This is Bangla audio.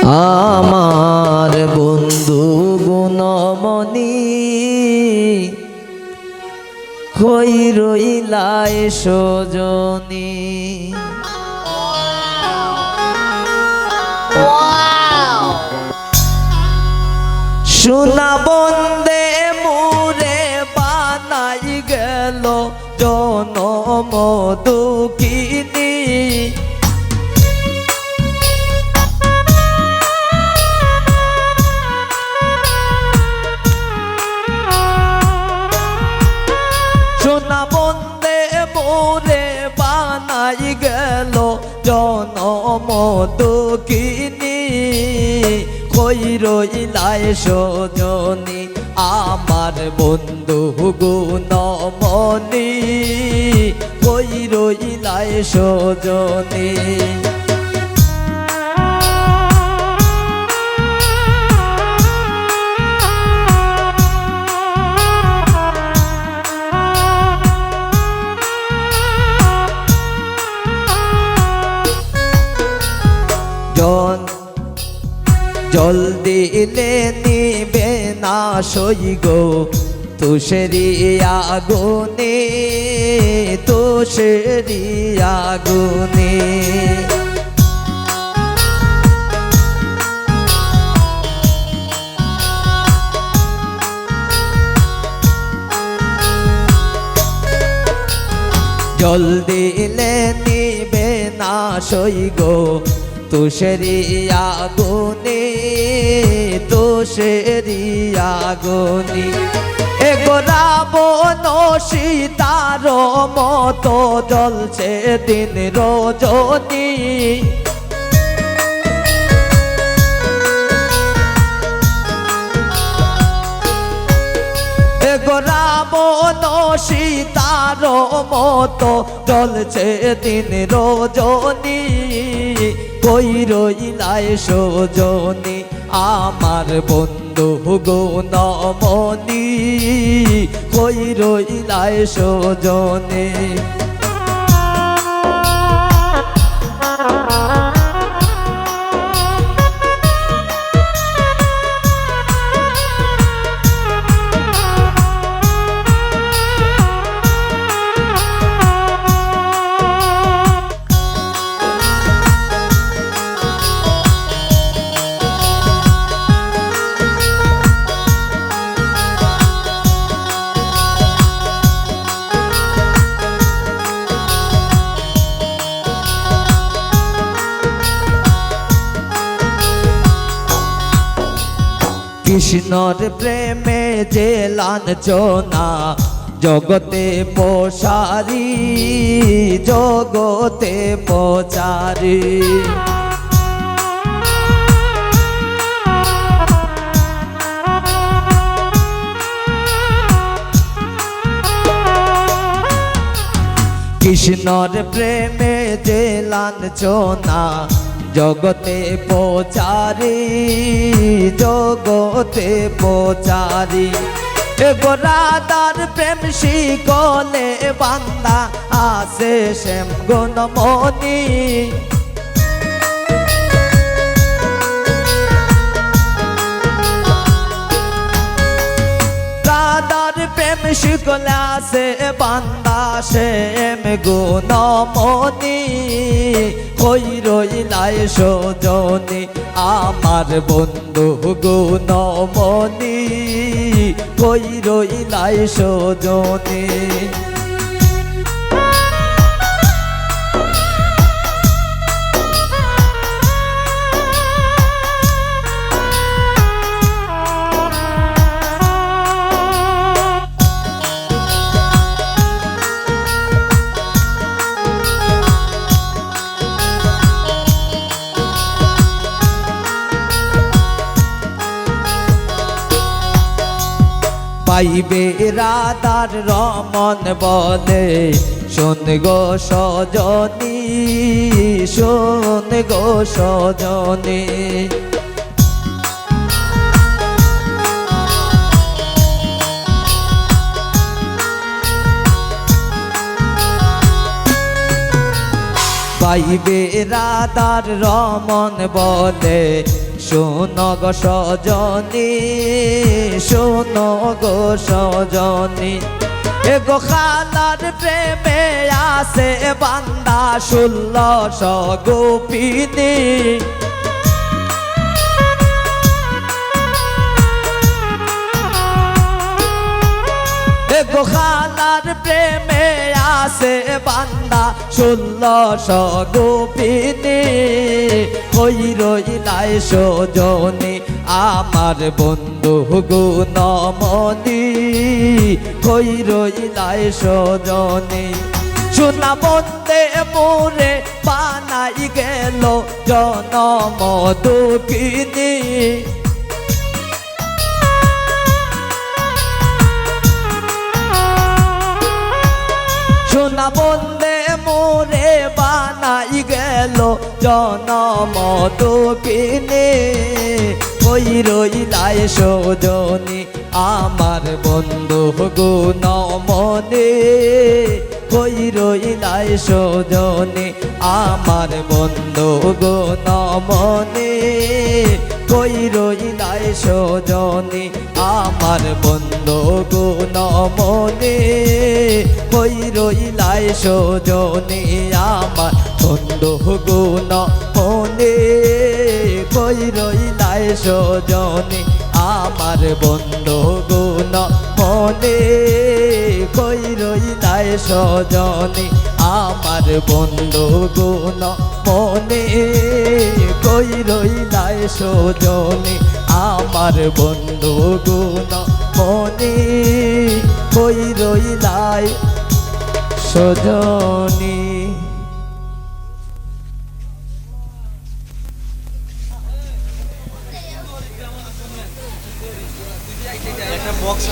আমার বন্ধু গুণমণি কই রইলাই সজনী সোনা বন্দে মুরে বানাই গেল জনম দুঃখিনী সোনা বন্দে মোরে বানাই গেল জনম দুঃখিনী কই রইলাই সজনী আমার বন্ধু গুণমণি কই রইলাই সজনী জল দিলে নিবে না সই গো তুষেরি আগুনে তুষেরি আগুনে জল দিলে নিবে না সই গো তুষেরি আগুনে তুষেরি আগুনে এগোরা বন সীতার মতো জ্বলছে দিন রজনী এগোরা বন সীতার মতো জ্বলছে দিন রজনী কই রইলাই সজনী আমার বন্ধু গুণমণি কই রইলাই সজনী কৃষ্ণর প্রেমে যে লাঞ্ছনা জগতে পসারি জগতে পচারি কৃষ্ণর প্রেমে যে লাঞ্ছনা জগতে পচারি জগতে পচারি গোরাদার প্রেম শিকলে বান্দা আসে শ্যাম গুণমণি রাধার প্রেম শিকলে আসে বান্দা শ্যাম গুণমণি কই রইলাই সজনী আমার বন্ধু গুণমণি কই রইলাই সজনী পাইবে রাধার রমন বলে শোন গো সজনী শোন গো সজনী পাইবে রাধার রমন বলে শোনো গো সজনী শোনো গো সজনী এ গো খালার প্রেমে আছে বান্দা 1600 গোপিনী এ গো খালার প্রেমে আছে বান্দা 1600 গোপিনী কই রইলাই সজনী আমার বন্ধু গুণমণি কই রইলাই সজনী সোনা বন্দে মোরে বানাই গেল জনম দুঃখিনী সোনা বন্দে মোরে বানাই গেল জনম দুঃখিনী কই রইলাই সজনী আমার বন্ধু গুণমণি কই রইলাই সজনী আমার বন্ধু গুণমণি কই রইলাই সজনী আমার বন্ধু গুণমণি কই রইলাই সজনী আমার বন্ধু গুণমণি কই রইলাই সজনী আমার বন্ধু গুণমণি কই রইলাই সজনী আমার বন্ধু গুণমণি কই রইলাই সজনী আমার বন্ধু গুণমণি কই রইলাই সজনী। একটা বক্স